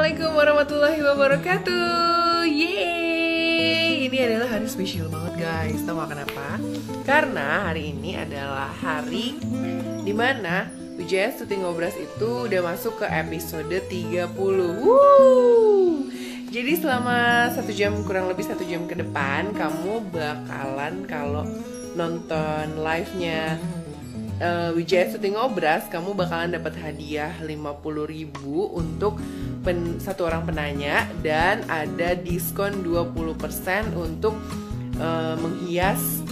Assalamualaikum warahmatullahi wabarakatuh. Yeay, ini adalah hari spesial banget guys. Tahu gak kenapa? Karena hari ini adalah hari dimana Wijaya Stuti Ngobras itu udah masuk ke episode 30. Jadi selama 1 jam, kurang lebih 1 jam ke depan, kamu bakalan kalau nonton live-nya Wijaya Stuti Ngobras, kamu bakalan dapat hadiah 50.000 untuk satu orang penanya, dan ada diskon 20% untuk menghias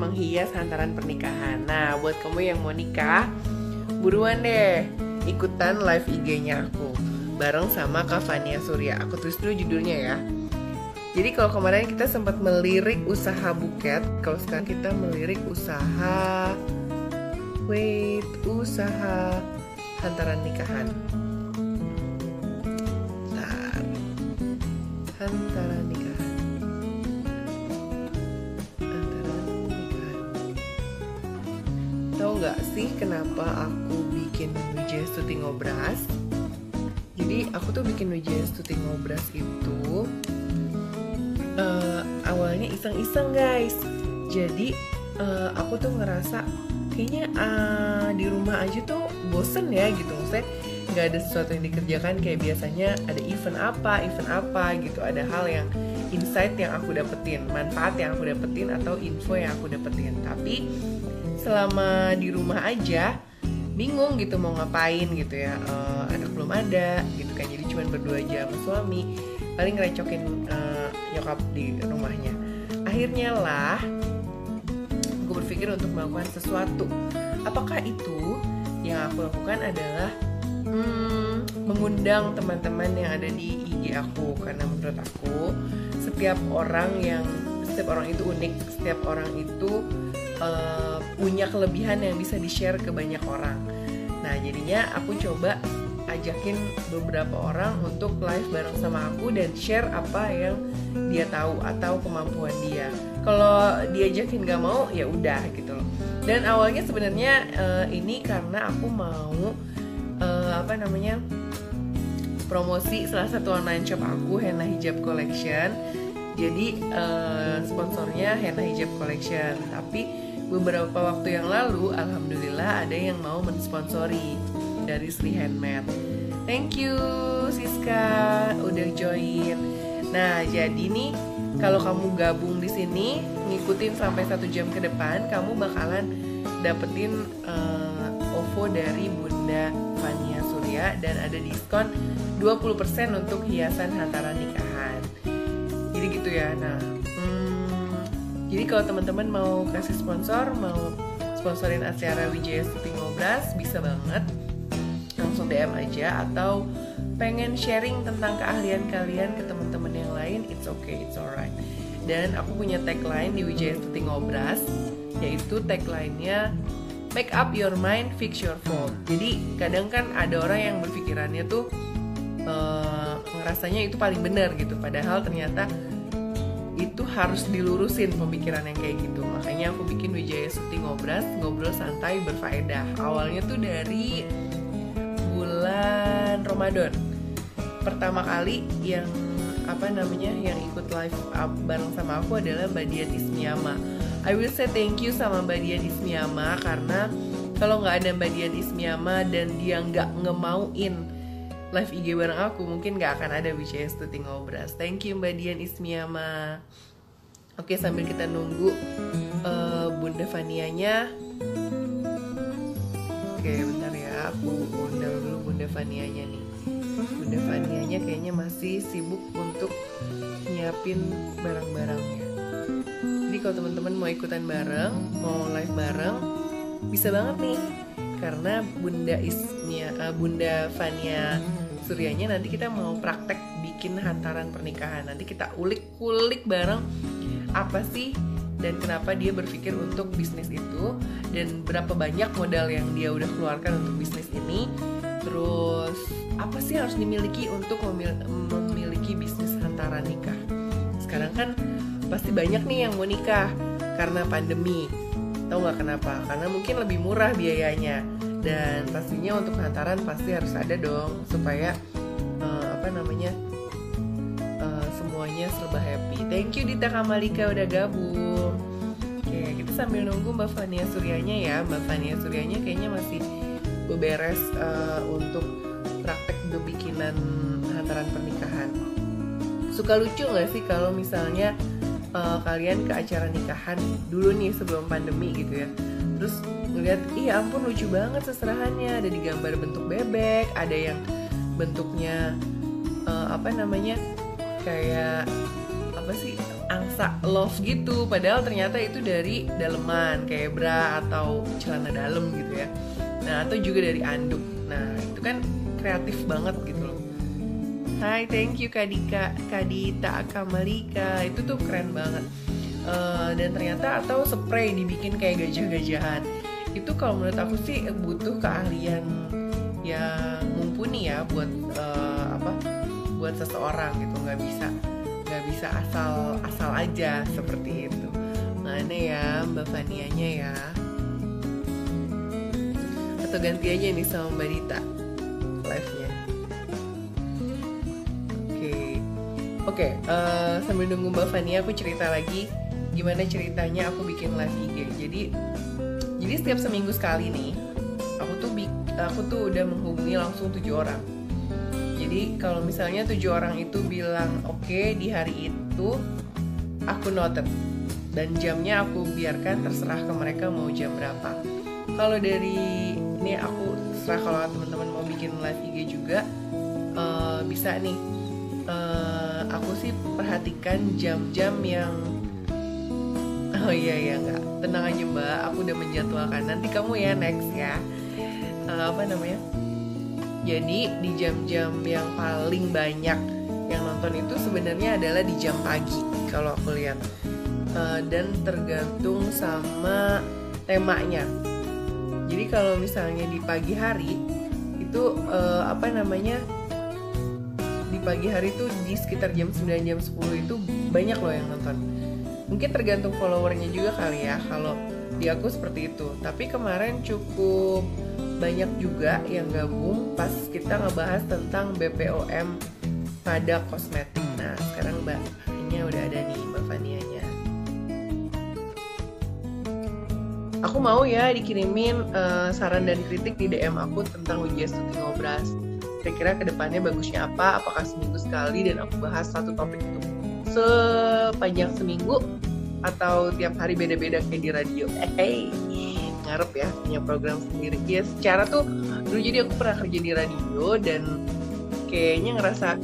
menghias hantaran pernikahan. Nah, buat kamu yang mau nikah, buruan deh ikutan live IG-nya aku bareng sama Kak Fania Surya. Aku tulis dulu judulnya ya. Jadi kalau kemarin kita sempat melirik usaha buket, kalau sekarang kita melirik usaha hantaran nikahan. Hantaran nikahan. Tahu nggak sih kenapa aku bikin Wijaya Stuti Ngobras? Jadi aku tuh bikin Wijaya Stuti Ngobras itu awalnya iseng-iseng guys. Jadi aku tuh ngerasa kayaknya di rumah aja tuh bosen ya gitu. Maksudnya nggak ada sesuatu yang dikerjakan kayak biasanya. Ada event apa gitu. Ada hal yang insight yang aku dapetin, manfaat yang aku dapetin, atau info yang aku dapetin. Tapi selama di rumah aja bingung gitu mau ngapain gitu ya. Anak belum ada gitu kan, jadi cuma berdua aja sama suami, paling ngerecokin nyokap di rumahnya. Akhirnya lah gue berpikir untuk melakukan sesuatu. Apakah itu yang aku lakukan adalah mengundang teman-teman yang ada di IG aku. Karena menurut aku setiap orang itu unik, setiap orang itu punya kelebihan yang bisa di-share ke banyak orang. Nah, jadinya aku coba ajakin beberapa orang untuk live bareng sama aku dan share apa yang dia tahu atau kemampuan dia. Kalau diajakin gak mau, ya udah gitu loh. Dan awalnya sebenarnya ini karena aku mau promosi salah satu online shop aku, Henna Hijab Collection. Jadi sponsornya Henna Hijab Collection. Tapi beberapa waktu yang lalu, alhamdulillah ada yang mau mensponsori dari Sri Handmade. Thank you Siska udah join. Nah, jadi nih kalau kamu gabung di sini ngikutin sampai 1 jam ke depan, kamu bakalan dapetin OVO dari Bunda Fania Surya dan ada diskon 20% untuk hiasan hantaran nikahan. Jadi gitu ya. Nah, jadi kalau teman-teman mau kasih sponsor, mau sponsorin acara Wijaya Stuti Ngobras, bisa banget langsung DM aja, atau pengen sharing tentang keahlian kalian ke teman-teman yang lain, it's okay, it's alright. Dan aku punya tagline di Wijaya Stuti Ngobras, yaitu tagline-nya make up your mind, fix your phone. Jadi kadang kan ada orang yang berpikirannya tuh ngerasanya itu paling benar gitu, padahal ternyata itu harus dilurusin pemikiran yang kayak gitu. Makanya aku bikin Wijaya Stuti Ngobras, ngobrol santai berfaedah. Awalnya tuh dari bulan Ramadan. Pertama kali yang yang ikut live bareng sama aku adalah Mbak Dian Ismiyama. I will say thank you sama Mbak Dian Ismiyama, karena kalau nggak ada Mbak Dian Ismiyama dan dia nggak ngemauin live IG bareng aku, mungkin nggak akan ada Wijaya Stuti Ngobras. Thank you Mbak Dian Ismiyama. Oke, sambil kita nunggu Bunda Fanianya. Oke, bentar ya, aku undang dulu Bunda Fanianya nih. Bunda Fanianya kayaknya masih sibuk untuk nyiapin barang-barangnya. Jadi kalau teman-teman mau ikutan bareng, mau live bareng, bisa banget nih. Karena Bunda Fania Suryanya nanti kita mau praktek bikin hantaran pernikahan. Nanti kita ulik-ulik bareng apa sih dan kenapa dia berpikir untuk bisnis itu, dan berapa banyak modal yang dia udah keluarkan untuk bisnis ini. Terus apa sih harus dimiliki untuk memiliki bisnis hantaran nikah. Sekarang kan pasti banyak nih yang mau nikah karena pandemi. Tahu nggak kenapa? Karena mungkin lebih murah biayanya. Dan pastinya untuk hantaran pasti harus ada dong, supaya semuanya serba happy. Thank you Dita Kamalika udah gabung. Oke, kita sambil nunggu Mbak Fania Suryanya ya. Mbak Fania Suryanya kayaknya masih beberes untuk praktek bikinan hantaran pernikahan. Suka lucu nggak sih kalau misalnya kalian ke acara nikahan dulu nih sebelum pandemi gitu ya, terus ngeliat, ih ampun lucu banget seserahannya, ada digambar bentuk bebek, ada yang bentuknya kayak apa sih, angsa love gitu, padahal ternyata itu dari daleman kayak bra atau celana dalam gitu ya. Nah, atau juga dari anduk. Nah, itu kan kreatif banget gitu loh. Hai, thank you Kadita Kamalika, itu tuh keren banget. Dan ternyata atau spray dibikin kayak gajah-gajahan. Itu kalau menurut aku sih butuh keahlian yang mumpuni ya buat buat seseorang gitu, nggak bisa asal aja seperti itu. Mana ya Mbak Fanianya ya? Atau ganti aja nih sama Mbak Dita live-nya. Oke, sambil nunggu Mbak Fania, aku cerita lagi gimana ceritanya aku bikin live IG. Jadi setiap seminggu sekali nih, aku tuh udah menghubungi langsung 7 orang. Jadi kalau misalnya 7 orang itu bilang oke, di hari itu aku noted dan jamnya aku biarkan terserah ke mereka mau jam berapa. Kalau dari ini aku terserah, kalau teman-teman mau bikin live IG juga bisa nih. Aku sih perhatikan jam-jam yang enggak, tenang aja Mbak, aku udah menjadwalkan, nanti kamu ya next ya. Jadi di jam-jam yang paling banyak yang nonton itu sebenarnya adalah di jam pagi kalau aku lihat, dan tergantung sama temanya. Jadi kalau misalnya di pagi hari itu di pagi hari itu di sekitar jam 9 jam 10 itu banyak loh yang nonton. Mungkin tergantung followernya juga kali ya, kalau di aku seperti itu. Tapi kemarin cukup banyak juga yang gabung pas kita ngebahas tentang BPOM pada kosmetik. Nah, sekarang Mbak Fania udah ada nih, Mbak Fanianya. Aku mau ya dikirimin saran dan kritik di DM aku tentang Wijaya Stuti Ngobras. Kira-kira kedepannya bagusnya apa? Apakah seminggu sekali dan aku bahas satu topik itu sepanjang seminggu, atau tiap hari beda-beda kayak di radio? Ngarep ya punya program sendiri. Ya secara tuh dulu jadi aku pernah kerja di radio dan kayaknya ngerasa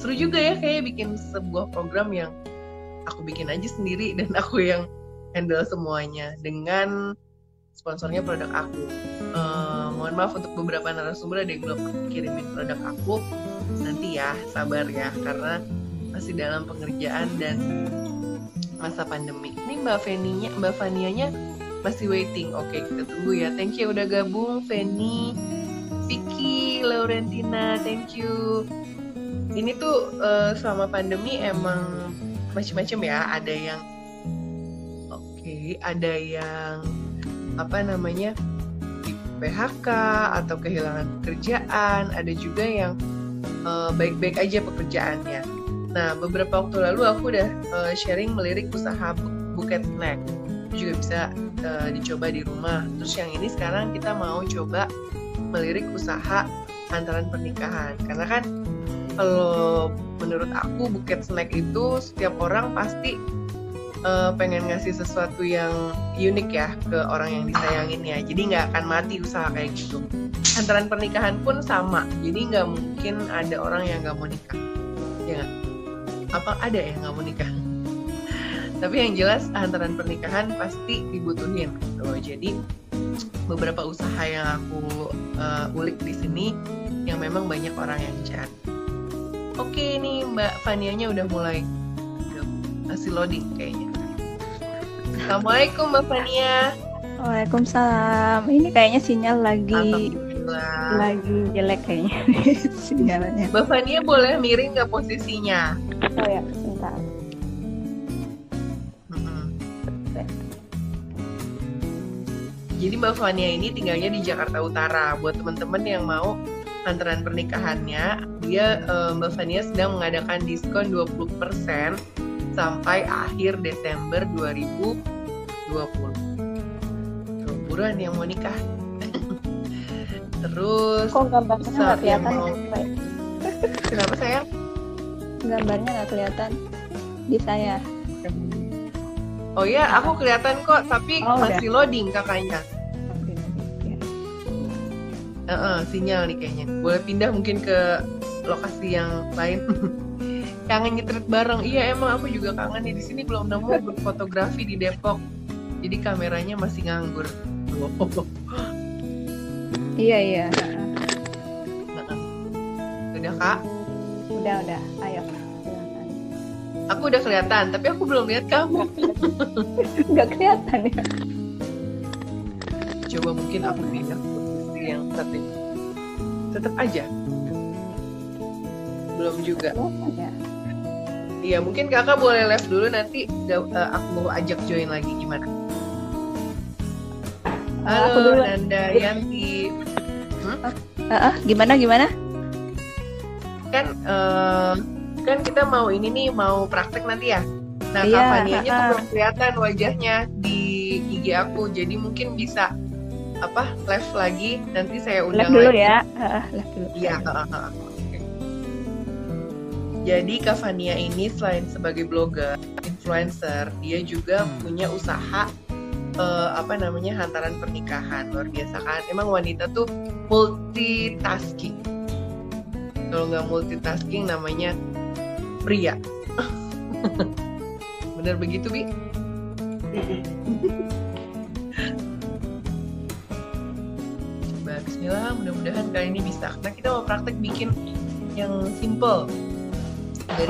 seru juga ya kayak bikin sebuah program yang aku bikin aja sendiri dan aku yang handle semuanya dengan sponsornya produk aku. Mohon maaf untuk beberapa narasumber ada yang belum kirimin produk aku, nanti ya sabar ya karena masih dalam pengerjaan dan masa pandemi. Ini Mbak Fanianya masih waiting. Oke, kita tunggu ya. Thank you udah gabung, Feni, Vicky, Laurentina, thank you. Ini tuh selama pandemi emang macam-macam ya. Ada yang ada yang di PHK atau kehilangan pekerjaan, ada juga yang baik-baik aja pekerjaannya. Nah, beberapa waktu lalu aku udah sharing melirik usaha buket snack. Itu juga bisa dicoba di rumah. Terus yang ini sekarang kita mau coba melirik usaha hantaran pernikahan. Karena kan kalau menurut aku buket snack itu setiap orang pasti pengen ngasih sesuatu yang unik ya ke orang yang disayangin ya. Jadi nggak akan mati usaha kayak gitu. Hantaran pernikahan pun sama. Jadi nggak mungkin ada orang yang nggak mau nikah. Ya nggak? Apa ada yang nggak mau nikah? Tapi yang jelas hantaran pernikahan pasti dibutuhin gitu. Jadi beberapa usaha yang aku ulik di sini yang memang banyak orang yang cari. Oke, nih Mbak Fanianya udah mulai masih loading kayaknya. Assalamualaikum Mbak Fania. Waalaikumsalam. Ini kayaknya sinyal lagi jelek kayaknya sinyalnya. Mbak Fania boleh miring nggak posisinya? Oh ya, sebentar. Jadi Mbak Fania ini tinggalnya di Jakarta Utara. Buat teman-teman yang mau hantaran pernikahannya, dia Mbak Fania sedang mengadakan diskon 20% sampai akhir Desember 2020. Tuh, buruan yang mau nikah. Terus Kok gambarnya nggak kelihatan? Kenapa sayang? Gambarnya nggak kelihatan di saya. Oh ya, aku kelihatan kok, tapi masih loading kakaknya. Sinyal nih kayaknya. Boleh pindah mungkin ke lokasi yang lain. Kangen nyetrit bareng. Iya, emang aku juga kangen nih. Di sini belum nemu grup fotografi di Depok. Jadi kameranya masih nganggur. Iya. Udah Kak? Udah. Ayo. Aku udah kelihatan, tapi aku belum lihat kamu. Nggak kelihatan ya. Coba mungkin aku pindah ke posisi yang satu. Tetap aja. Belum juga. Ya. Iya, mungkin kakak boleh live dulu, nanti aku ajak join lagi, gimana? Halo Nanda Yanti. Gimana? Kan kita mau ini nih, mau praktek nanti ya. Nah, iya, Kavanianya tuh belum kelihatan wajahnya di IG aku, jadi mungkin bisa live lagi, nanti saya undang live dulu lagi. Ya. Live dulu. Iya. Okay. Jadi Kavania ini selain sebagai blogger, influencer, dia juga punya usaha hantaran pernikahan. Luar biasa kan? Emang wanita tuh multitasking. Kalau nggak multitasking namanya pria. Bener begitu, Bi? Coba bismillah, mudah-mudahan kali ini bisa. Karena kita mau praktek bikin yang simple dari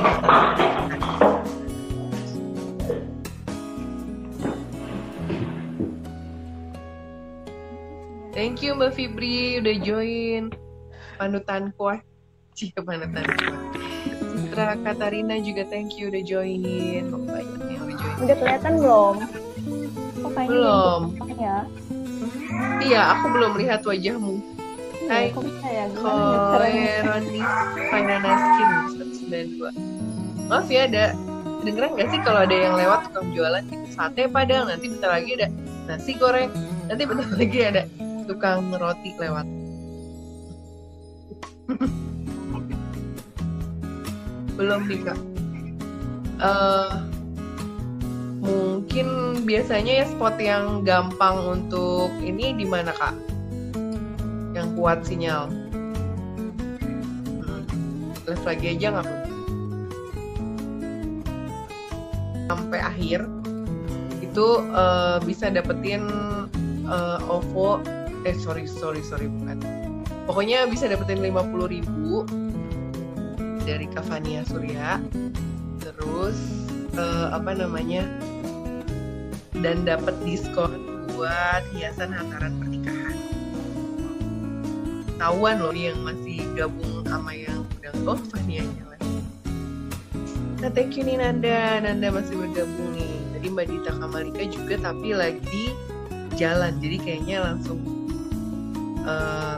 Thank you Mbak Fibri udah join. Panutanku. Cika panutanku. Citra Katarina juga thank you udah join. Banyak nih udah join. Udah kelihatan belum? Belum. Ya. Iya, aku belum lihat wajahmu. Hai. Kok bisa ya? Roni Finana Skin 192. Maaf ya, ada kedengeran nggak sih kalau ada yang lewat tukang jualan gitu, sate Padang, nanti bentar lagi ada nasi goreng, nanti bentar lagi ada tukang roti lewat. Belum nih Kak. Mungkin biasanya ya spot yang gampang untuk ini di mana Kak? Yang kuat sinyal. Live lagi aja nggak apa? Sampai akhir itu bisa dapetin OVO. Sorry bukan. Pokoknya bisa dapetin 50.000 dari Kavania Surya. Terus dan dapat diskon buat hiasan hantaran pernikahan. Tahuan loh yang masih gabung sama yang udah Fanianya lah. Nah, thank you nih Nanda masih bergabung nih. Tadi Mbak Dita Kamalika juga tapi lagi jalan, jadi kayaknya langsung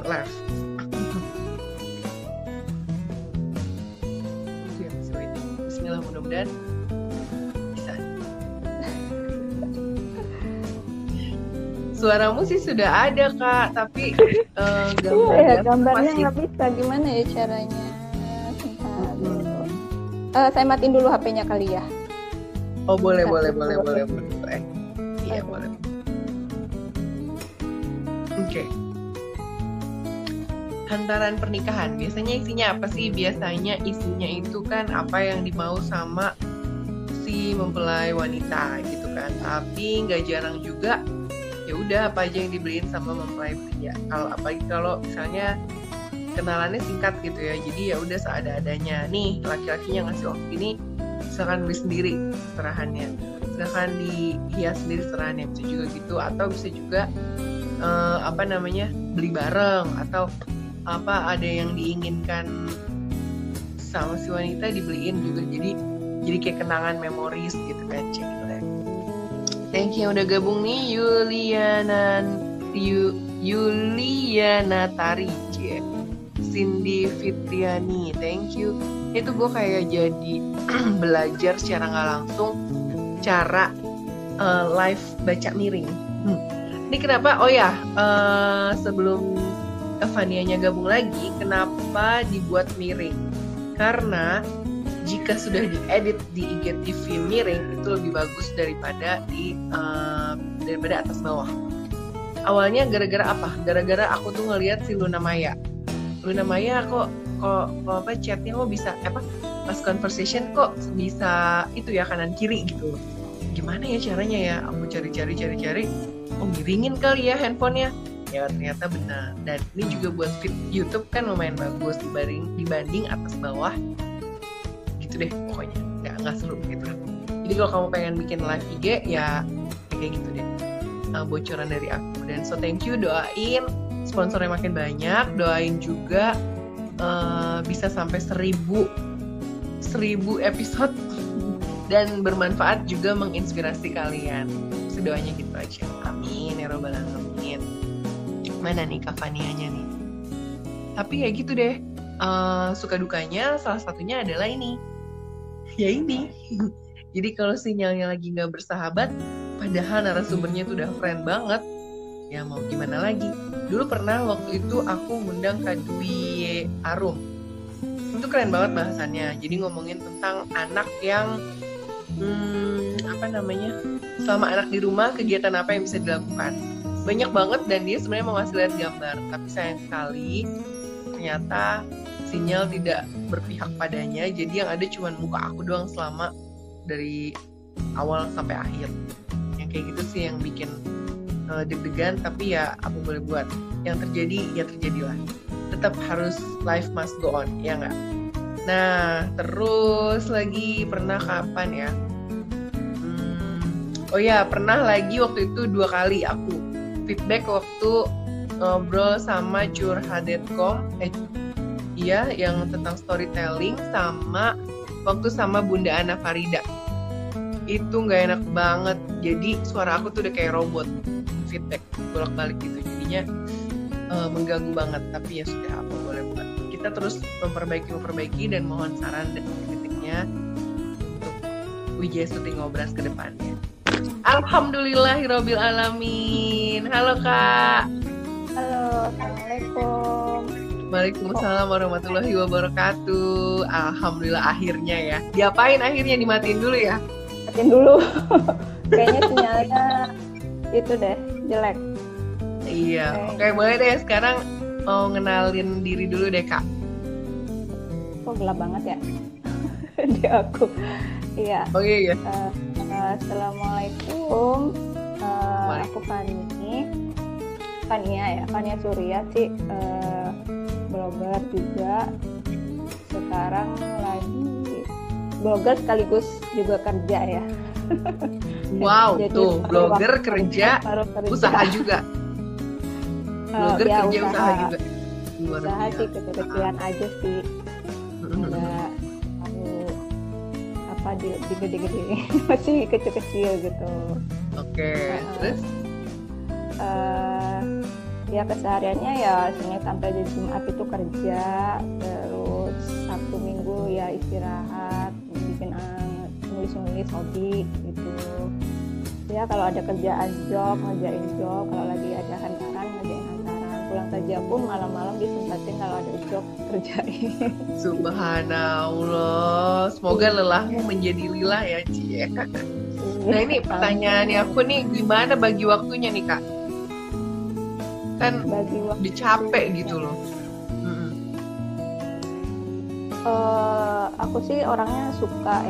live. Bismillah, mudah-mudahan bisa. Suaramu sih sudah ada Kak, tapi gambarnya nggak bisa. Gimana ya caranya? Saya matiin dulu HP-nya kali ya. Oh boleh. Iya boleh. Oke. Hantaran pernikahan biasanya isinya apa sih? Biasanya isinya itu kan apa yang dimau sama si mempelai wanita gitu kan. Tapi nggak jarang juga ya udah apa aja yang dibeliin sama mempelai pria. Kalau misalnya kenalannya singkat gitu ya, jadi ya udah seada-adanya. Nih laki-lakinya ngasih waktu ini, silakan beli sendiri serahannya, silakan dihias sendiri serahannya, bisa juga gitu. Atau bisa juga beli bareng, atau ada yang diinginkan sama si wanita dibeliin juga, jadi kayak kenangan memoris gitu kan. Cek gitu. Thank you udah gabung nih Yuliana Tari. Cindy Fitriani, thank you. Itu gue kayak jadi belajar secara nggak langsung cara live baca miring. Ini kenapa? Oh ya, sebelum Kavanianya gabung lagi, kenapa dibuat miring? Karena jika sudah diedit di IGTV miring itu lebih bagus daripada daripada atas bawah. Awalnya gara-gara apa? Gara-gara aku tuh ngelihat si Luna Maya kok chatnya kok bisa pas conversation kok bisa itu ya kanan kiri gitu. Gimana ya caranya ya? Aku cari. Oh, miringin kali ya handphonenya. Ya ternyata benar. Dan ini juga buat feed YouTube kan lumayan bagus dibanding atas bawah. Gitu deh pokoknya. Nggak seru gitu. Jadi kalau kamu pengen bikin live IG ya kayak gitu deh. Bocoran dari aku. Dan so thank you, doain sponsornya makin banyak, doain juga bisa sampai 1000 episode dan bermanfaat juga menginspirasi kalian. Doanya gitu aja. Amin ya robbal alamin. Mana nih Kavanianya nih? Tapi ya gitu deh. Suka dukanya salah satunya adalah ini. Ya ini. Jadi kalau sinyalnya lagi nggak bersahabat, padahal narasumbernya tuh udah keren banget, ya mau gimana lagi. Dulu pernah waktu itu aku ngundang Kak Dwi Arum. Itu keren banget bahasannya. Jadi ngomongin tentang anak yang selama anak di rumah kegiatan apa yang bisa dilakukan. Banyak banget dan dia sebenarnya mau ngasih lihat gambar, tapi sayang sekali ternyata sinyal tidak berpihak padanya. Jadi yang ada cuma muka aku doang selama dari awal sampai akhir. Yang kayak gitu sih yang bikin deg-degan, tapi ya apa boleh buat. Yang terjadi ya terjadilah. Tetap harus life must go on, ya nggak? Nah, terus lagi pernah kapan ya? Oh ya, pernah lagi waktu itu 2 kali aku feedback waktu ngobrol sama curhat.com. Iya, yang tentang storytelling sama waktu sama Bunda Ana Farida. Itu nggak enak banget. Jadi suara aku tuh udah kayak robot feedback bolak-balik gitu. Jadinya mengganggu banget. Tapi ya sudah, apa boleh buat. Kita terus memperbaiki dan mohon saran dan kritiknya untuk Wijaya Stuti Ngobras ke depannya. Alhamdulillahirabbil alamin. Halo Kak. Halo, Assalamualaikum. Waalaikumsalam warahmatullahi wabarakatuh. Alhamdulillah akhirnya ya. Diapain akhirnya? Dimatiin dulu ya? Matiin dulu. Kayaknya sinyalnya itu deh, jelek. Iya, oke boleh deh. Sekarang mau ngenalin diri dulu deh Kak. Kok gelap banget ya? Di aku. Iya. Oh iya. Assalamualaikum. Aku Fania Surya sih, blogger juga. Sekarang lagi blogger sekaligus juga kerja ya. Wow, jadi, tuh blogger kerja, usaha juga. Blogger ya, kerja usaha juga. Usaha sih kecil-kecilan aja sih. Enggak digede-gede, masih kecil-kecil gitu. Oke. Terus? Ya kesehariannya ya Senin sampai Jumat itu kerja, terus Sabtu Minggu ya istirahat, bikin nulis hobi gitu. Ya kalau ada kerjaan job, ngerjain job, kalau lagi ada hantaran ngerjain hantaran, pulang kerja pun malam-malam disempatin kalau ada job kerjain. Subhanallah, semoga lelahmu menjadi lilah ya Cie. Nah ini pertanyaannya aku nih, gimana bagi waktunya nih Kak? Kan udah capek gitu loh. Aku sih orangnya suka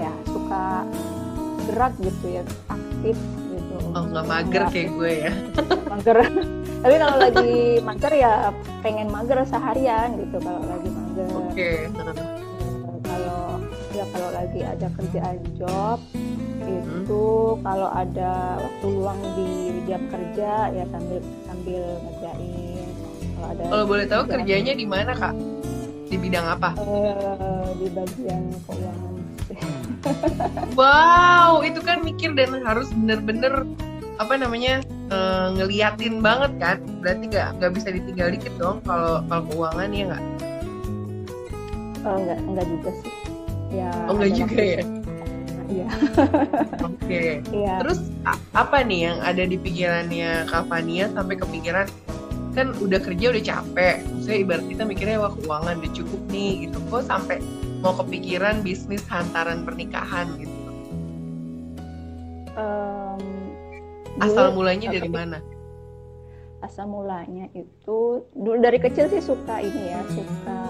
gerak gitu ya, aktif gitu. Oh nggak mager kayak gue ya. Mager. Tapi kalau lagi mager ya pengen mager seharian gitu kalau lagi mager. Oke. Kalau lagi ada kerjaan job itu kalau ada waktu luang di jam kerja ya sambil ngerjain. Kalau boleh tahu kerjanya di mana Kak? Di bidang apa? Di bagian keuangan. Wow, itu kan mikir dan harus bener-bener ngeliatin banget kan. Berarti nggak bisa ditinggal dikit dong kalau keuangan ya nggak? Enggak juga sih. Ya. Oh enggak juga ya. Iya. Oke. Iya. Terus apa nih yang ada di pikirannya Kak Fania sampai kepikiran, kan udah kerja udah capek, maksudnya ibarat kita mikirnya wah keuangan udah cukup nih gitu, kok sampai mau kepikiran bisnis hantaran pernikahan gitu? Asal mulanya dari mana? Asal mulanya itu dulu dari kecil sih suka ini ya, suka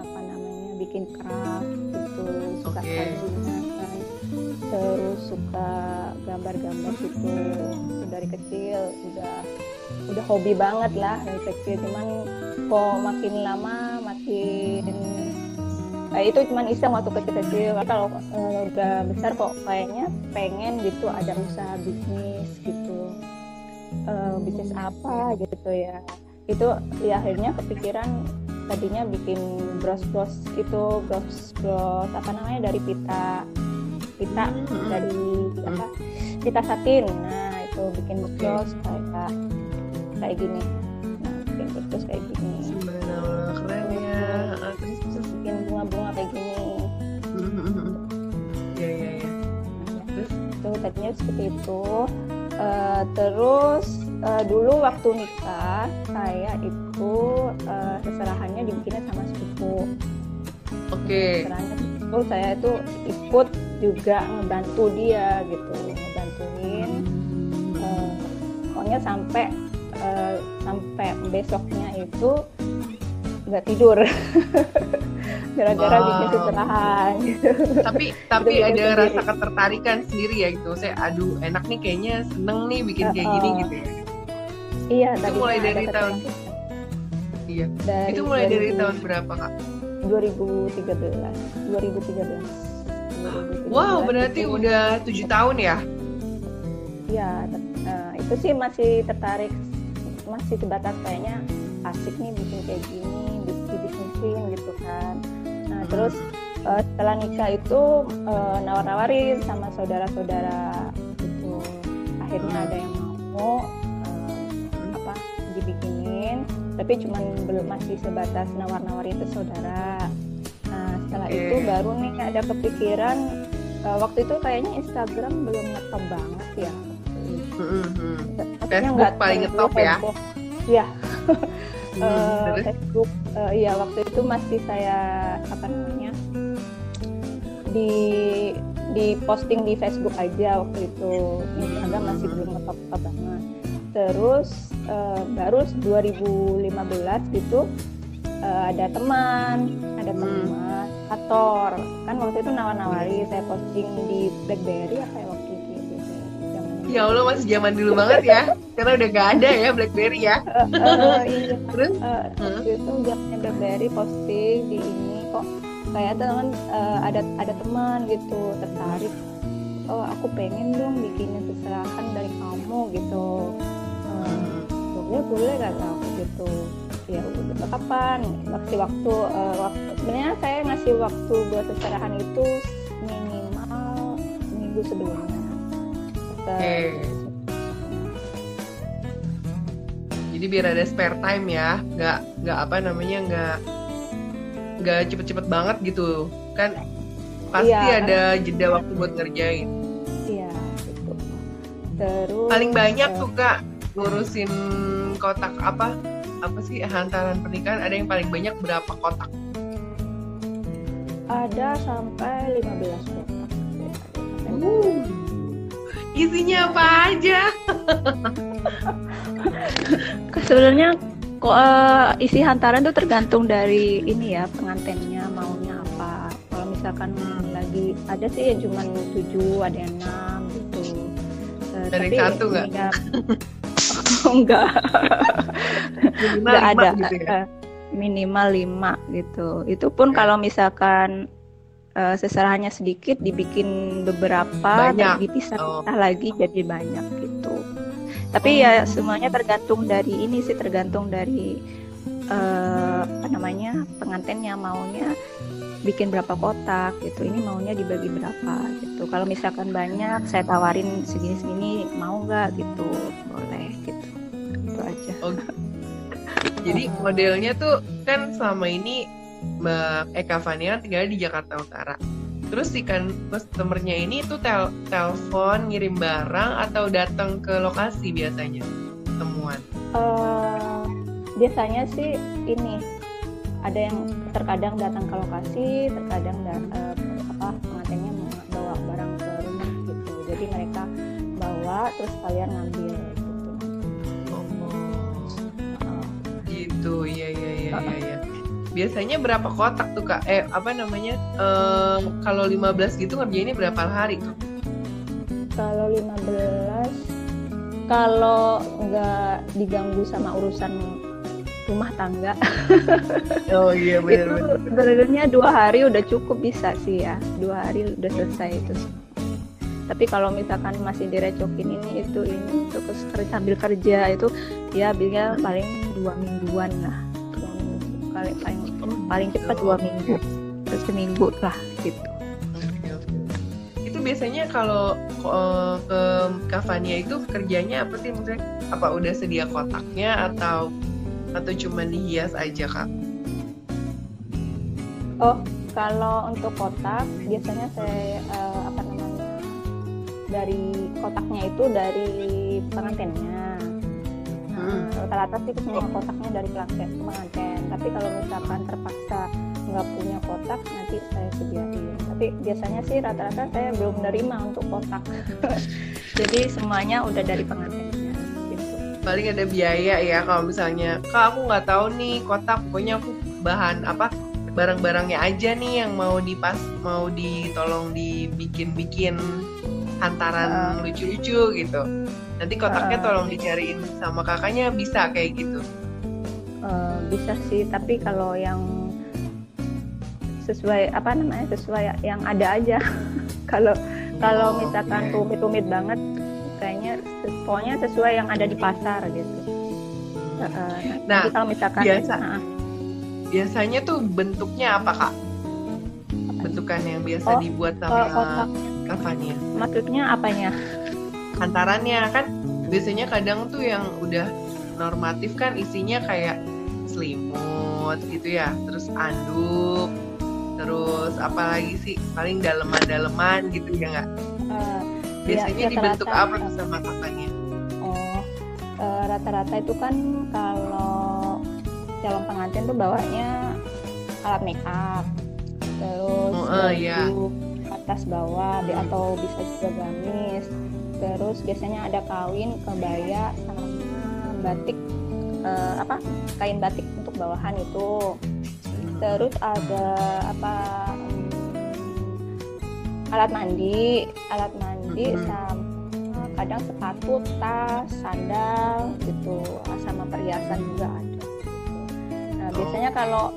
apa namanya bikin craft gitu, suka kerajinan, terus suka gambar-gambar gitu. Dari kecil udah hobi banget lah dari kecil, cuman kok makin lama makin itu cuman iseng waktu kecil-kecil. Kalau udah besar kok kayaknya pengen gitu ada usaha bisnis gitu, bisnis apa gitu ya. Itu ya akhirnya kepikiran tadinya bikin bros gitu, bros apa namanya dari pita dari apa pita satin. Nah itu bikin bros kayak gini. Nah bikin bros kayak gini. Sebenarnya keren ya. Terus bikin bunga-bunga kayak gini. Iya. Terus itu tadinya seperti itu. Terus dulu waktu nikah saya itu seserahannya dibikinnya sama sepupu. Oke. Seserahannya itu saya itu ikut juga ngebantu dia gitu, ngebantuin. Pokoknya sampai besoknya itu nggak tidur gara-gara bikin seserahan gitu. Tapi ada rasa ketertarikan sendiri ya gitu, saya aduh enak nih kayaknya, seneng nih bikin kayak gini gitu ya. Iya, itu mulai dari tahun itu mulai dari tahun berapa Kak? 2013. Wow, berarti itu, udah 7 tahun ya? Iya, itu sih masih tertarik, masih sebatas kayaknya asik nih bikin kayak gini, dibisnisin gitu kan. Nah terus setelah nikah itu nawar-nawarin sama saudara-saudara gitu, akhirnya ada yang mau dibikinin, tapi cuman belum, masih sebatas nawar-nawarin ke saudara. Nah setelah itu baru nih ada kepikiran, waktu itu kayaknya Instagram belum ngetop banget ya. Facebook paling ngetop ya. Iya. Facebook ya waktu itu masih saya apa namanya di posting di Facebook aja waktu itu, Instagram masih belum ngetop banget. Terus baru 2015 gitu ada teman kantor kan waktu itu nawar-nawari, saya posting di BlackBerry apa ya waktu itu ya Allah, masih zaman dulu banget ya, karena udah gak ada ya BlackBerry ya. Iya. Terus itu zamannya BlackBerry, posting di ini kok kayak teman ada teman gitu tertarik, oh aku pengen dong bikinin seserahan dari kamu gitu. Boleh gak aku gitu, ya udah kapan waktu sebenarnya saya ngasih waktu buat seserahan itu minimal minggu sebelumnya. Jadi biar ada spare time ya, nggak apa namanya, nggak cepet-cepet banget gitu kan, pasti ada jeda waktu buat ngerjain. Iya gitu. Terus paling banyak tuh Kak ngurusin kotak apa sih hantaran pernikahan, ada yang paling banyak berapa kotak? Ada sampai 15 kotak. Isinya apa aja? Sebenarnya kok isi hantaran tuh tergantung dari ini ya, pengantinnya maunya apa. Kalau misalkan lagi ada sih yang cuma 7, ada yang 6 gitu. Ada yang 1 nggak? Enggak. Enggak ada. Gitu ya? Minimal 5 gitu. Itu pun kalau misalkan seserahannya sedikit dibikin beberapa, dipisah lagi jadi banyak gitu. Tapi ya semuanya tergantung dari ini sih, tergantung dari pengantinnya maunya bikin berapa kotak gitu. Ini maunya dibagi berapa gitu. Kalau misalkan banyak, saya tawarin segini mau nggak gitu, boleh gitu. Itu aja. Jadi modelnya tuh kan selama ini Mbak Eka Fania tinggal di Jakarta Utara. Terus si kan customernya ini tuh telepon ngirim barang atau datang ke lokasi biasanya temuan? Biasanya sih ini ada yang terkadang datang ke lokasi, terkadang pengantinnya bawa barang ke rumah gitu. Jadi mereka bawa terus kalian ngambil gitu. Gitu, iya. Biasanya berapa kotak tuh Kak? Kalau 15 gitu ngerjainnya berapa hari tuh? Kalau 15, kalau nggak diganggu sama urusan rumah tangga, Oh iya itu benar. sebenarnya 2 hari udah cukup bisa sih ya. 2 hari udah selesai itu. Tapi kalau misalkan masih direcokin ini terus sambil kerja itu ya biasanya paling 2 mingguan lah. 2 minggu paling cepat 2 minggu, terus seminggu lah gitu. Itu biasanya kalau ke Kavania itu kerjanya apa sih, maksudnya apa udah sedia kotaknya atau cuma dihias aja Kak? Oh, kalau untuk kotak biasanya saya dari kotaknya itu dari pengantinnya. Rata-rata sih semua kotaknya dari pengantin. Tapi kalau misalkan terpaksa nggak punya kotak, nanti saya sediain. Tapi biasanya sih rata-rata saya belum menerima untuk kotak. Jadi semuanya udah dari pengantinnya. Gitu. Paling ada biaya ya kalau misalnya Kak aku nggak tahu nih kotak, pokoknya aku bahan barang-barangnya aja nih yang mau ditolong dibikin hantaran lucu-lucu gitu. Nanti kotaknya tolong dicariin sama kakaknya, bisa kayak gitu? Bisa sih, tapi kalau yang sesuai sesuai yang ada aja. Kalau misalkan rumit banget, kayaknya pokoknya sesuai yang ada di pasar gitu. Nah, kalau misalkan biasanya tuh bentuknya apa Kak? Bentukan yang biasa dibuat sama Kavania. Maksudnya apanya? Hantarannya kan biasanya kadang tuh yang udah normatif kan isinya kayak selimut gitu ya, terus anduk, terus apalagi sih paling daleman gitu ya nggak? Biasanya ya, dibentuk apa sama Kavania? Rata-rata itu kan kalau calon pengantin tuh bawanya alat makeup, terus baju atas bawah atau bisa juga gamis. Terus biasanya ada kawin, kebaya, sama batik, kain batik untuk bawahan itu. Terus ada alat mandi sama kadang sepatu, tas, sandal gitu, sama perhiasan juga ada. Nah biasanya kalau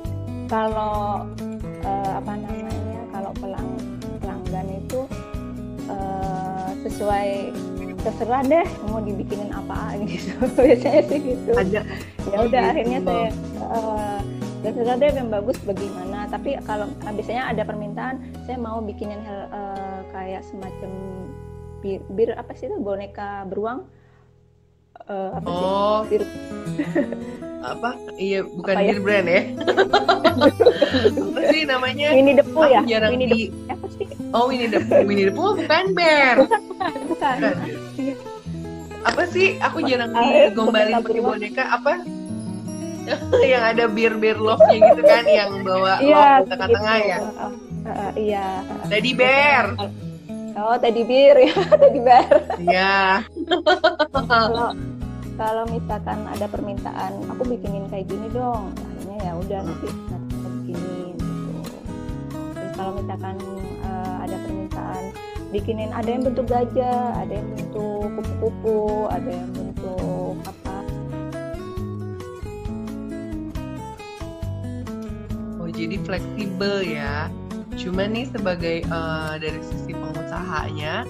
pelanggan itu terserah deh mau dibikinin apa gitu. Biasanya sih gitu. Ya udah akhirnya saya terserah deh yang bagus bagaimana. Tapi kalau biasanya ada permintaan, saya mau bikinin kayak semacam bir apa sih itu, boneka beruang. Bir apa? Iya, bukan bir brand ya. Apa sih namanya? Winnie the Pooh ya? Apa sih? Oh, Winnie the Pooh bukan bear. Bukan. Apa sih? Aku jarang digombalin pakai boneka apa? Yang ada bir love-nya gitu kan, yang bawa love di tengah-tengah ya. Iya. Teddy bear. Oh, teddy bear ya, teddy bear. Iya. Kalau misalkan ada permintaan, aku bikinin kayak gini dong, akhirnya ya udah nanti bikinin gitu. Terus kalau misalkan ada permintaan bikinin, ada yang bentuk gajah, ada yang bentuk kupu-kupu, ada yang bentuk apa. Oh, jadi fleksibel ya. Cuma nih sebagai dari sisi pengusahanya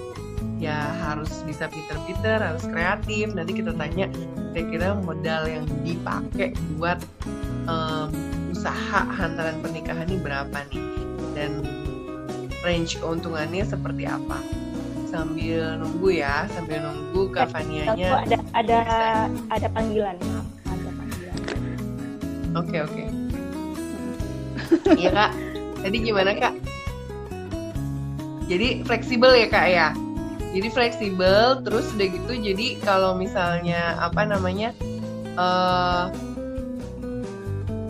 ya harus bisa pinter-pinter, harus kreatif. Nanti kita tanya kira-kira modal yang dipakai buat usaha hantaran pernikahan ini berapa nih, dan range keuntungannya seperti apa. Sambil nunggu Kavanianya. Ada panggilan, maaf, ada panggilan. Oke. Iya Kak. Tadi gimana Kak? Jadi fleksibel ya Kak ya. Jadi fleksibel, terus udah gitu. Jadi kalau misalnya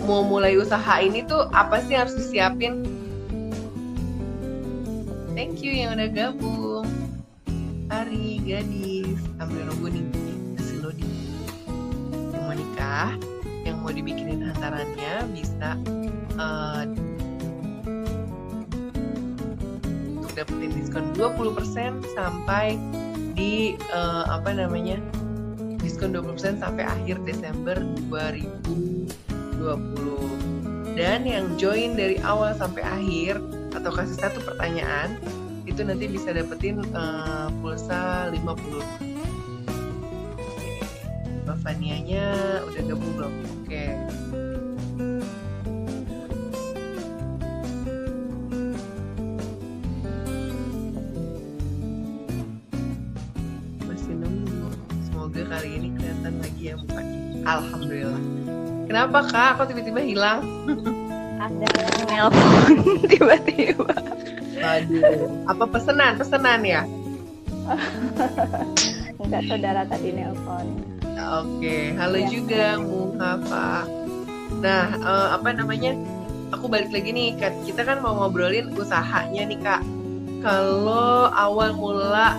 mau mulai usaha ini tuh apa sih harus disiapin? Thank you yang udah gabung. Hari gadis, ambil nunggu nih, kasih loading. Yang mau nikah, yang mau dibikinin hantarannya bisa untuk dapetin diskon 20% sampai di diskon 20% sampai akhir Desember 2020. Dan yang join dari awal sampai akhir atau kasih satu pertanyaan itu nanti bisa dapetin pulsa 50. Mbak Fanianya udah gabung belum? Oke. Masih nunggu. Semoga kali ini kelihatan lagi ya mukanya. Alhamdulillah. Kenapa Kak? Kok tiba-tiba hilang? Ada yang nelpon tiba-tiba. Waduh. Apa pesanan ya? Enggak, saudara tadi nelpon. Oke, halo ya. Juga Muhafa. Nah, aku balik lagi nih, kita kan mau ngobrolin usahanya nih Kak. Kalau awal mula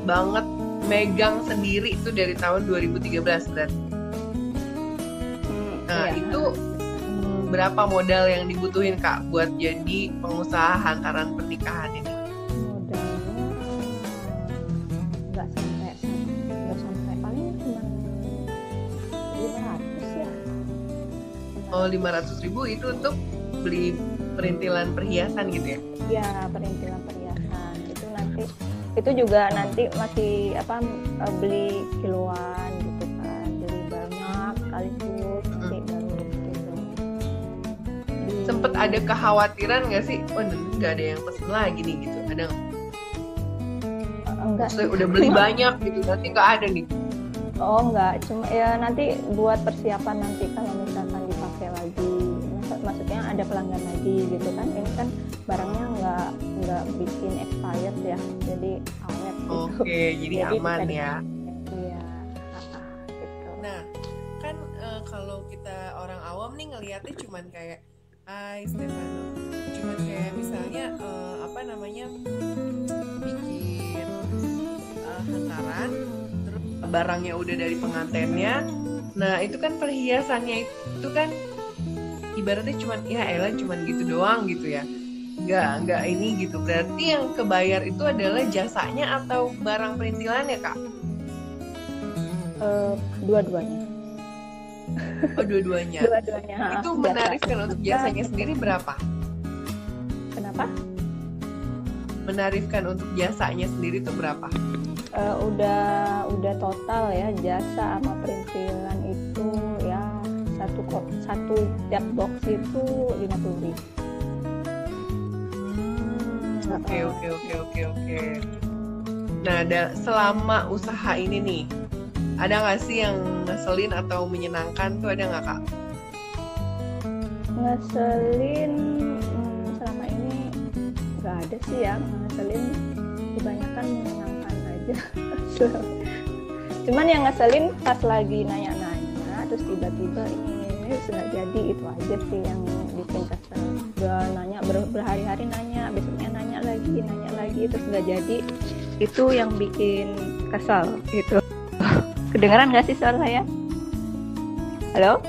banget megang sendiri itu dari tahun 2013 berarti. Nah, iya. Itu berapa modal yang dibutuhin Kak buat jadi pengusaha hantaran pernikahan ini? Modalnya nggak sampai paling cuma 500 ya. Oh, 500.000 itu untuk beli perintilan perhiasan gitu ya? Iya, perintilan perhiasan itu juga nanti masih beli kiloan gitu kan, beli banyak sekaligus nanti baru gitu. Sempet ada kekhawatiran nggak sih? Oh, nggak ada yang pesen lagi nih gitu, ada nggak? Enggak. Maksudnya udah beli banyak gitu, nanti nggak ada nih? Oh enggak, cuma ya nanti buat persiapan nanti kalau misalkan dipakai lagi, maksudnya ada pelanggan lagi gitu kan. Ini kan barangnya nggak bikin expired ya, jadi awet gitu. Oke, jadi aman ya. Iya. Gitu. Nah, kan kalau kita orang awam nih ngelihatnya cuman kayak Hai Stefano, cuman kayak misalnya bikin hantaran, terus barangnya udah dari pengantennya. Nah itu kan perhiasannya itu kan ibaratnya cuman cuman gitu doang gitu ya, nggak ini gitu. Berarti yang kebayar itu adalah jasanya atau barang perintilannya Kak? Dua-duanya. Oh, dua-duanya. Itu menarifkan untuk jasanya sendiri berapa? Kenapa? Menarifkan untuk jasanya sendiri itu berapa? Udah total ya, jasa sama perintilan itu ya satu tiap box itu 50.000. Oke. Nah, selama usaha ini nih, ada nggak sih yang ngeselin atau menyenangkan tuh, ada nggak Kak? Ngeselin selama ini nggak ada sih ya, ngeselin kebanyakan menyenangkan aja. Cuman yang ngeselin pas lagi nanya-nanya terus tiba-tiba ini sudah jadi, itu aja sih yang bikin kesel. Udah nanya berhari-hari nanya, besoknya nanya lagi terus nggak jadi, itu yang bikin kesel gitu. Kedengeran nggak sih suara saya? Halo?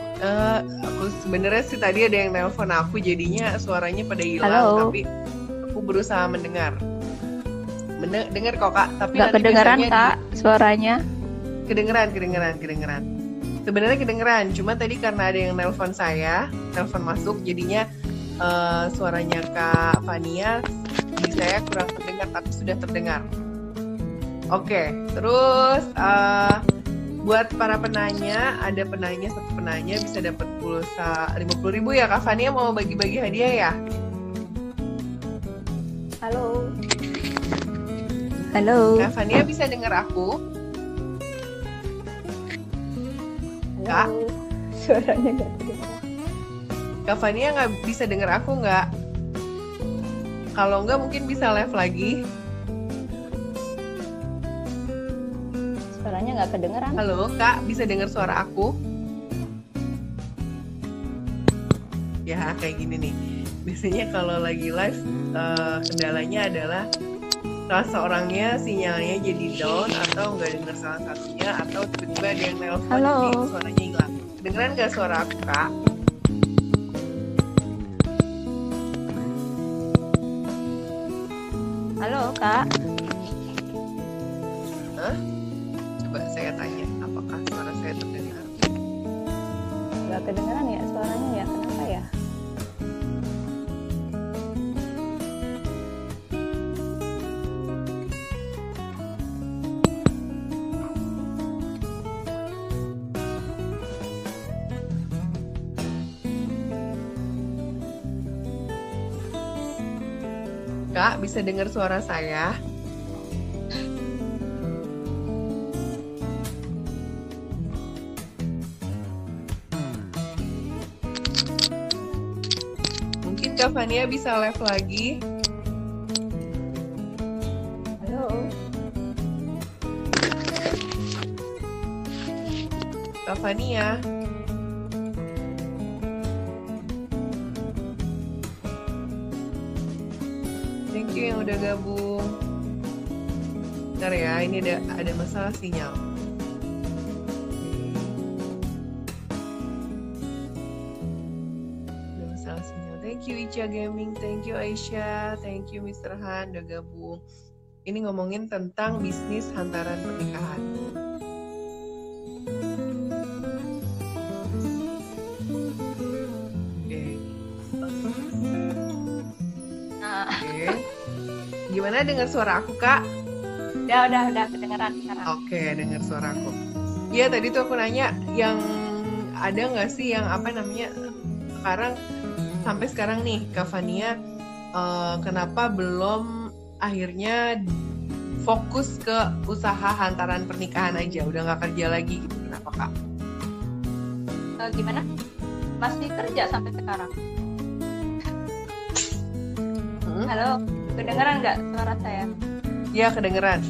Aku sebenarnya sih tadi ada yang nelpon aku, jadinya suaranya pada hilang. Halo? Tapi aku berusaha mendengar. Dengar kok Kak, tapi nggak kedengeran Kak suaranya. Kedengeran. Sebenarnya kedengeran, cuma tadi karena ada yang nelpon masuk, jadinya suaranya Kak Fania di saya kurang terdengar, tapi sudah terdengar. Oke, terus buat para penanya, satu penanya bisa dapat pulsa 50.000 ya Kak Fania, mau bagi-bagi hadiah ya? Halo. Kak Fania bisa dengar aku? Kak? Suaranya nggak terdengar. Kak Fania nggak bisa denger aku nggak? Kalau nggak mungkin bisa live lagi. Suaranya nggak kedengeran. Halo Kak, bisa denger suara aku? Ya kayak gini nih. Biasanya kalau lagi live kendalanya adalah salah seorangnya sinyalnya jadi down atau nggak denger salah satunya atau tiba-tiba ada yang nelpon Halo. jadi suaranya hilang. Kedengeran nggak suara aku Kak? Halo Kak. Hah? Coba saya tanya, apakah suara saya terdengar? Nggak kedengeran ya suaranya ya, kenapa ya? Kak, bisa dengar suara saya? Mungkin Kak Fania bisa live lagi. Halo. Kak Fania. Thank you yang udah gabung. Bentar ya, ini ada masalah sinyal. Ada masalah sinyal. Thank you Ica Gaming, thank you Aisyah, thank you Mr. Han udah gabung. Ini ngomongin tentang bisnis hantaran pernikahan. Oke. Gimana dengar suara aku Kak? Udah kedengeran sekarang. Oke, dengar suara aku. Iya tadi tuh aku nanya yang ada nggak sih yang apa namanya sampai sekarang nih Kak Fania kenapa belum akhirnya fokus ke usaha hantaran pernikahan aja, udah nggak kerja lagi gitu, kenapa Kak? Gimana? Masih kerja sampai sekarang? Halo, kedengeran nggak suara saya? Iya kedengeran.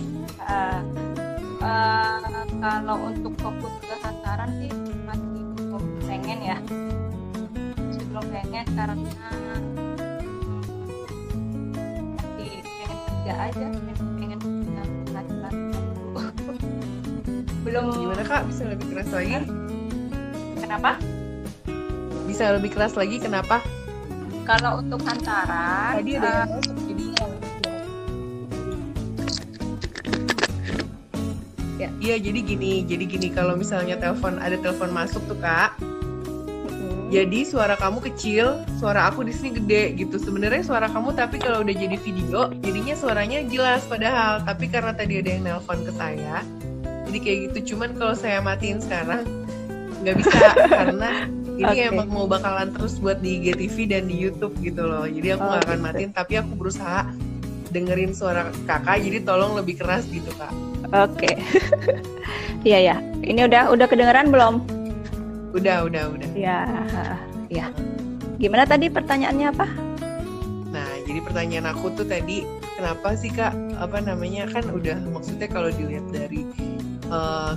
Kalau untuk fokus ke hantaran sih masih belum pengen ya. Belum pengen karena masih pengen kerja aja, pengen penghasilan. Belum. Gimana Kak? Bisa lebih keras lagi? Kenapa? Bisa lebih keras lagi kenapa? Kalau untuk hantaran Tadi ada Iya, jadi gini kalau misalnya ada telepon masuk tuh Kak. Jadi suara kamu kecil, suara aku di sini gede gitu. Sebenarnya suara kamu tapi kalau udah jadi video, jadinya suaranya jelas padahal. Tapi karena tadi ada yang nelpon ke saya, jadi kayak gitu. Cuman kalau saya matiin sekarang nggak bisa karena ini emang mau bakalan terus buat di IGTV dan di YouTube gitu loh. Jadi aku nggak akan matiin, tapi aku berusaha dengerin suara kakak. Jadi tolong lebih keras gitu Kak. Oke. Iya ya. Ini udah kedengeran belum? Udah. Ya. Gimana tadi pertanyaannya apa? Nah, jadi pertanyaan aku tuh tadi, kenapa sih Kak, kan udah maksudnya kalau dilihat dari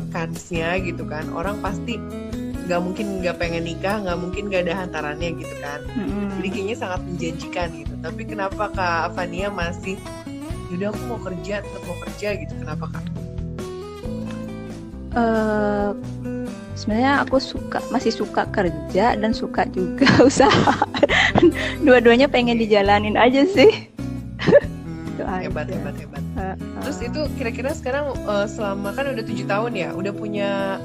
kansnya gitu kan, orang pasti nggak mungkin nggak pengen nikah, nggak mungkin nggak ada hantarannya gitu kan. Jadi kayaknya sangat menjanjikan gitu. Tapi kenapa Kak Fania masih, yaudah aku mau kerja, tetap mau kerja gitu, kenapa Kak? Sebenarnya aku masih suka kerja dan suka juga usaha. Dua-duanya pengen dijalanin aja sih. Hebat. Terus itu kira-kira sekarang selama kan udah 7 tahun ya, udah punya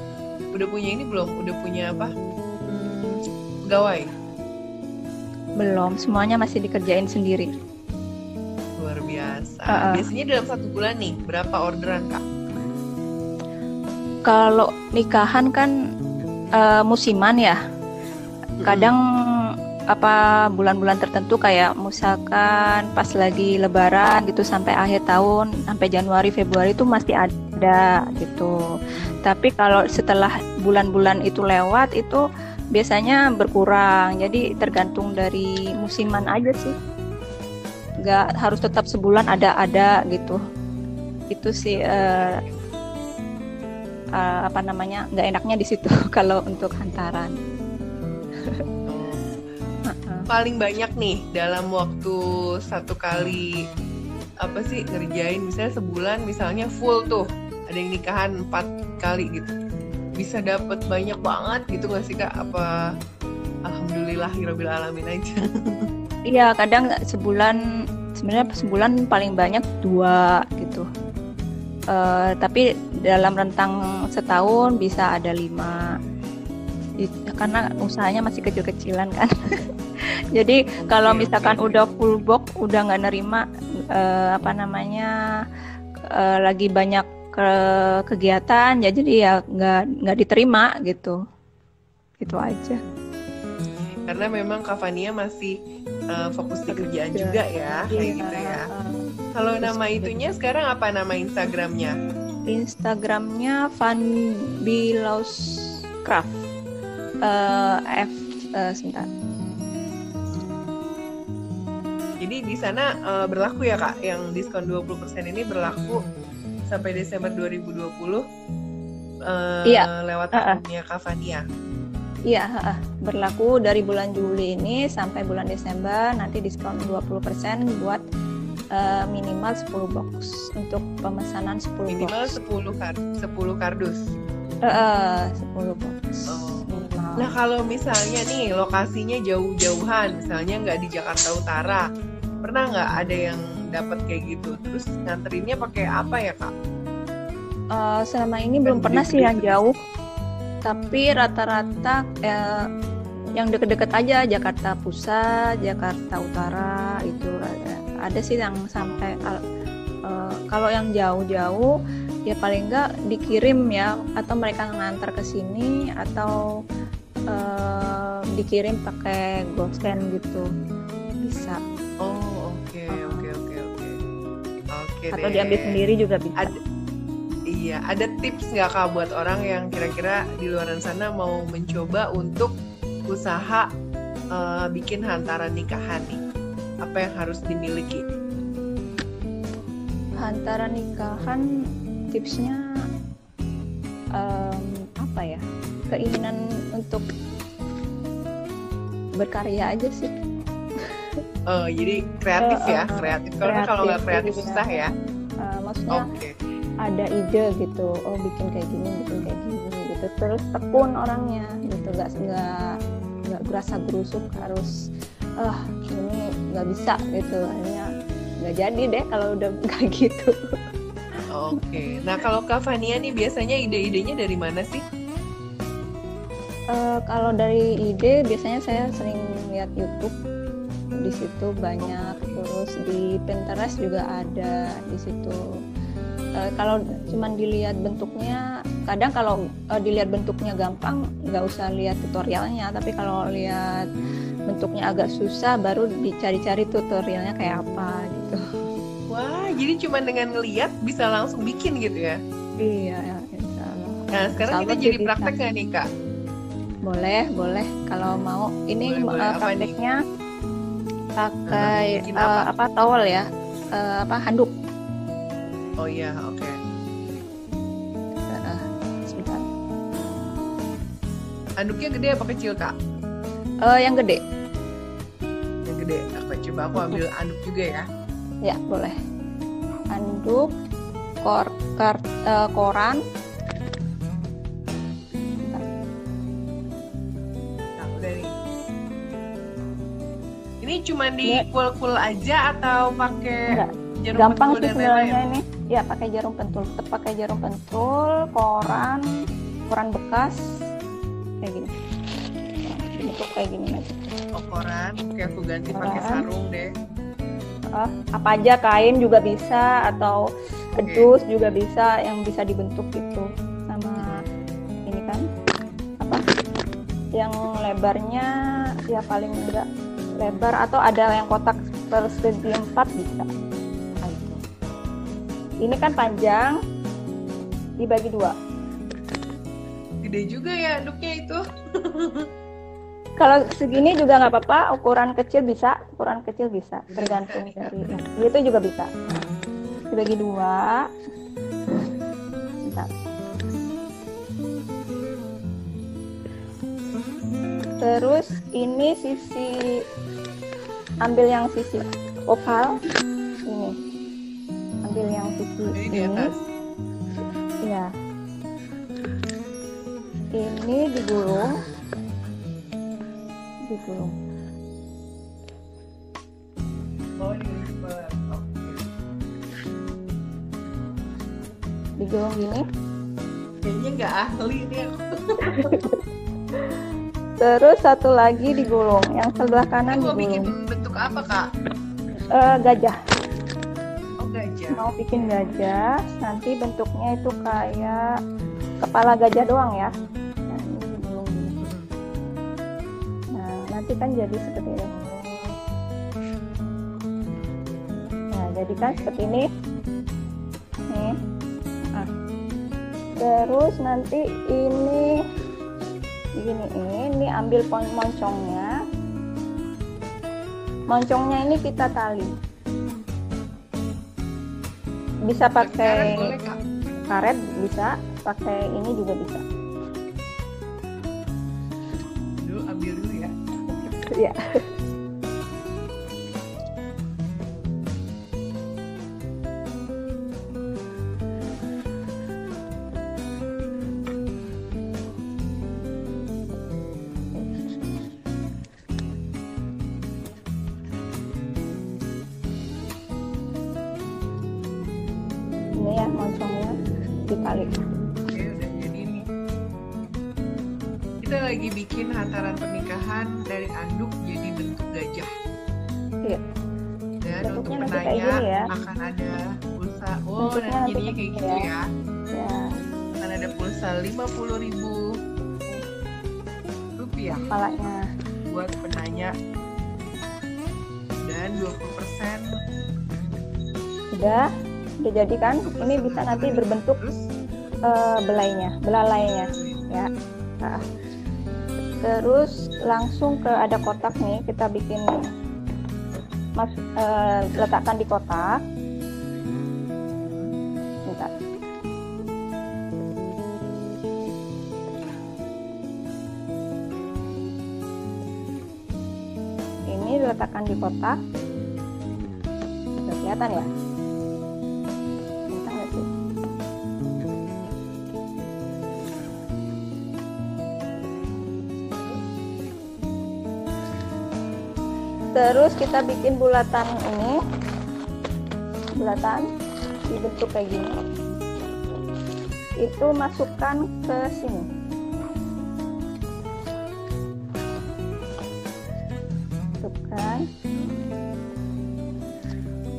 ini belum? Udah punya apa? Pegawai? Belum, semuanya masih dikerjain sendiri. Luar biasa. Biasanya dalam 1 bulan nih berapa orderan Kak? Kalau nikahan kan musiman ya. Kadang bulan-bulan tertentu kayak misalkan pas lagi lebaran gitu sampai akhir tahun, sampai Januari Februari itu masih ada gitu. Tapi kalau setelah bulan-bulan itu lewat itu biasanya berkurang. Jadi tergantung dari musiman aja sih. Nggak harus tetap sebulan ada gitu. Itu sih apa namanya, nggak enaknya di situ kalau untuk hantaran. Paling banyak nih dalam waktu satu kali apa sih ngerjain, misalnya sebulan misalnya full tuh ada yang nikahan 4 kali gitu, bisa dapat banyak banget gitu nggak sih Kak? Apa alhamdulillahirabbil alamin aja? Iya, kadang sebenarnya sebulan paling banyak 2 gitu. Tapi dalam rentang setahun bisa ada 5. Karena usahanya masih kecil-kecilan kan. Jadi kalau misalkan udah full box, udah nggak nerima lagi banyak kegiatan, ya jadi ya nggak diterima gitu aja. Karena memang Kak Fania masih fokus di kerjaan juga ya, kayak gitu ya. Kalau nama itunya sekarang apa nama Instagramnya? Instagramnya Vanbilauscraft. Sebentar. Jadi di sana berlaku ya Kak, yang diskon 20% ini berlaku sampai Desember 2020 lewat akunnya Kak Fania. Iya, berlaku dari bulan Juli ini sampai bulan Desember, nanti diskon 20% buat minimal 10 box untuk pemesanan 10 minimal box. 10 kardus. 10 box. Oh. Minimal. Nah kalau misalnya nih lokasinya jauh-jauhan, misalnya nggak di Jakarta Utara, pernah nggak ada yang dapat kayak gitu? Terus nganterinnya pakai apa ya Kak? Selama ini belum pernah sih yang jauh, tapi rata-rata yang deket-deket aja, Jakarta Pusat, Jakarta Utara itu ada sih yang sampai kalau yang jauh-jauh ya paling nggak dikirim ya, atau mereka ngantar ke sini, atau dikirim pakai GoSend gitu bisa. Oh oke. Atau diambil sendiri juga bisa. Ada tips nggak Kak buat orang yang kira-kira di luar sana mau mencoba untuk usaha bikin hantaran nikahan nih? Apa yang harus dimiliki? Hantaran nikahan tipsnya apa ya? Keinginan untuk berkarya aja sih. Jadi kreatif ya, kreatif. Kalau nggak kreatif susah ya. Maksudnya ada ide gitu, bikin kayak gini gitu. Terus tekun orangnya gitu, nggak berasa gerusuk harus ini nggak bisa gitu, akhirnya nggak jadi deh kalau udah kayak gitu. Oke. Nah kalau Kak Fania nih biasanya ide-idenya dari mana sih? Kalau dari ide biasanya saya sering lihat YouTube, di situ banyak, terus di Pinterest juga ada di situ. Kalau cuman dilihat bentuknya, kadang kalau dilihat bentuknya gampang nggak usah lihat tutorialnya, tapi kalau lihat bentuknya agak susah baru dicari-cari tutorialnya kayak apa gitu. Wah, jadi cuma dengan ngelihat bisa langsung bikin gitu ya? Iya, ya, insyaallah. Nah, sekarang kita jadi praktek nggak nih Kak? Boleh. Kalau mau, ini prakteknya pakai towel ya, handuk. Oh iya, oke. Sebentar. Handuknya gede apa kecil Kak? Yang gede. Yang gede. Coba aku ambil handuk juga ya. Ya, boleh. Handuk, koran. Nah, udah nih. Ini cuma di kul aja atau pakai jarum gampang pentul sih dan sebenarnya lain-lain? ini. Ya, pakai jarum pentul. Tetap pakai jarum pentul, koran bekas kayak gini. Bentuk kayak gini aja. Koran, oke aku ganti pakai sarung deh. Apa aja, kain juga bisa, atau pedus juga bisa, yang bisa dibentuk gitu. Sama ini kan yang lebarnya ya paling enggak lebar, atau ada yang kotak persegi 4 bisa. Ini kan panjang, dibagi 2. Gede juga ya handuknya itu. Kalau segini juga nggak apa-apa, ukuran kecil bisa, tergantung dari itu juga bisa. Dibagi dua. Bentar. Terus ini ambil yang sisi oval ini, ambil yang sisi Jadi di ini, atas. ya. Ini digulung. Oh, dilipat. Oke. Digulung gini. Kayaknya nggak ahli nih aku. Terus satu lagi digulung, yang sebelah kanan Mau bikin digulung. bentuk apa, Kak? Gajah. Oh, gajah. Mau bikin gajah, nanti bentuknya itu kayak kepala gajah doang ya. Nah, ini digulung gini. Nah, nanti kan jadi seperti ini. Nah, jadi kan seperti ini. Nih. Nah. Terus nanti ini ini ambil moncongnya. Moncongnya ini kita tali. Bisa pakai Boleh, Kak? karet, bisa pakai ini juga bisa. Ambil dulu ya. Ya. Ini ya moncongnya dibalik. Oke, udah jadi nih. Kita lagi bikin hantaran pernikahan dari anduk jadi bentuk gajah. Iya. Dan untuk Bentuknya nanti kayak penanya gini ya. akan ada pulsa. Oh, Bentuknya nanti nanti jadinya kayak begini gitu ya. ya. Ya, Akan ada pulsa 50.000 rupiah kepalanya. buat penanya dan 20% Udah jadi kan? Ini bisa nanti berbentuk terus belalainya ya. Nah, terus langsung ke ada kotak nih, kita bikin letakkan di kotak. Bentar. Ini diletakkan di kotak. Udah kelihatan ya? Kelihatan nggak sih? Terus kita bikin bulatan ini, dibentuk kayak gini. Itu masukkan ke sini. Masukkan.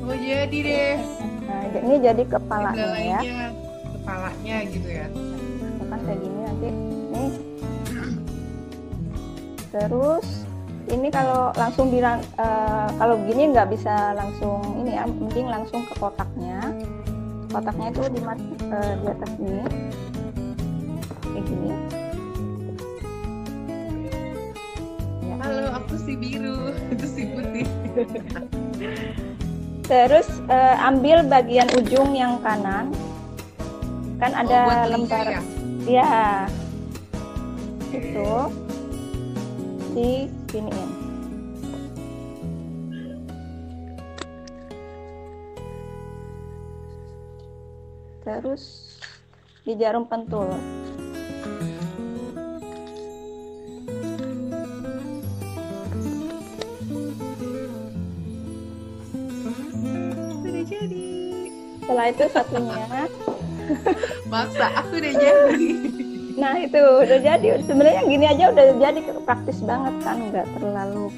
oh jadi deh. Nah, ini jadi kepalanya ya. Kepalanya gitu ya. Kan kayak gini nanti. Nih. Terus ini kalau langsung kalau begini nggak bisa langsung ini ya, mending langsung ke kotaknya. Kotaknya itu di atas ini, kayak gini. Ya. Halo, aku si biru, itu si putih. Terus ambil bagian ujung yang kanan, kan ada buat lembar, ya? ya, itu diginiin. Terus di jarum pentul. Udah jadi. Setelah itu satunya. Maksa, aku udah jadi. Nah itu udah jadi. Sebenarnya gini aja udah jadi, praktis banget kan, nggak terlalu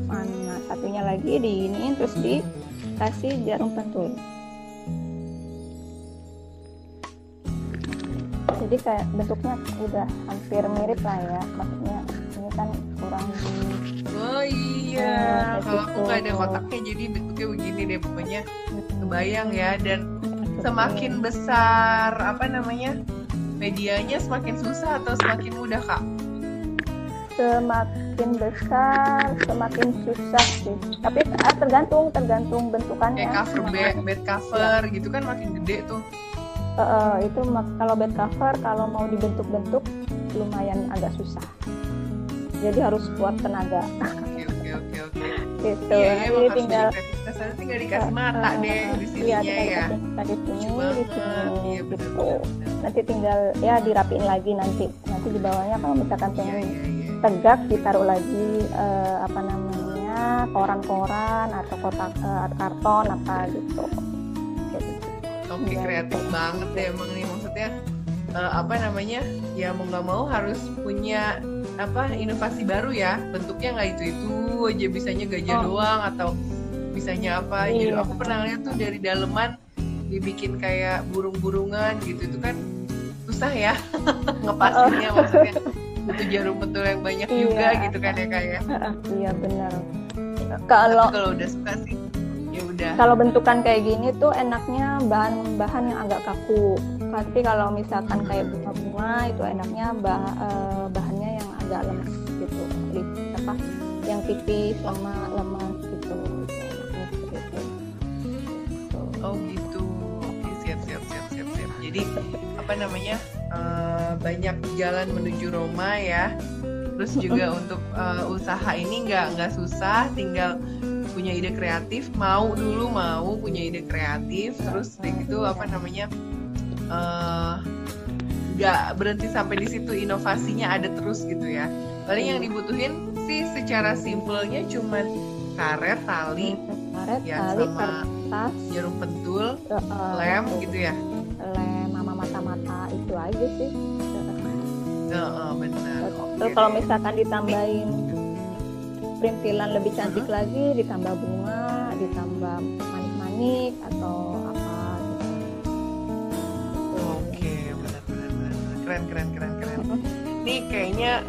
mana. Satunya lagi diiniin terus dikasih jarum pentul. Jadi kayak bentuknya udah hampir mirip lah ya. Maksudnya ini kan kurang Oh iya, kalau aku gitu. nggak ada kotaknya jadi bentuknya begini deh pokoknya. Kebayang ya, dan semakin besar apa namanya medianya semakin susah atau semakin mudah, Kak? Semakin semakin besar semakin susah sih. Tapi tergantung bentukannya. Kayak cover bed cover gitu kan makin gede tuh. Itu kalau bed cover kalau mau dibentuk-bentuk lumayan agak susah. Jadi harus kuat tenaga. Oke. Gitu. Iya, Nanti tinggal tinggal dikasih mata deh di sininya ya. Di sini Iya, gitu. bener. Nanti tinggal ya dirapiin lagi nanti di bawahnya kalau misalkan pengen Iya. tegak ditaruh lagi apa namanya koran-koran atau kotak karton apa gitu. Oke, kreatif banget deh emang nih, maksudnya apa namanya, ya mau nggak mau harus punya inovasi baru ya, bentuknya nggak itu aja, bisanya gajah doang atau bisanya apa gitu. Aku pernah lihat tuh dari daleman dibikin kayak burung-burungan gitu, itu kan susah ya ngepasinnya, maksudnya butuh jarum pentul yang banyak juga gitu kan ya kayak. Iya benar. Kalau udah suka sih ya udah. Kalau bentukan kayak gini tuh enaknya bahan yang agak kaku. Tapi kalau misalkan kayak bunga-bunga itu enaknya bahannya yang agak lemas gitu. Yang tipis sama lemas gitu. Oh gitu. Oke, siap. Jadi apa namanya, banyak jalan menuju Roma ya. Terus juga untuk usaha ini nggak susah, tinggal punya ide kreatif, mau punya ide kreatif, terus kayak gitu apa namanya, nggak berhenti sampai di situ, inovasinya ada terus gitu ya. Paling yang dibutuhin sih secara simpelnya cuman karet, tali, sama kertas, jarum pentul, lem gitu ya. Lem sama mata-mata itu aja sih. Benar. Terus kalau misalkan ditambahin perintilan lebih cantik lagi, ditambah bunga, ditambah manik-manik atau apa gitu. Oke, benar. Keren. Nih kayaknya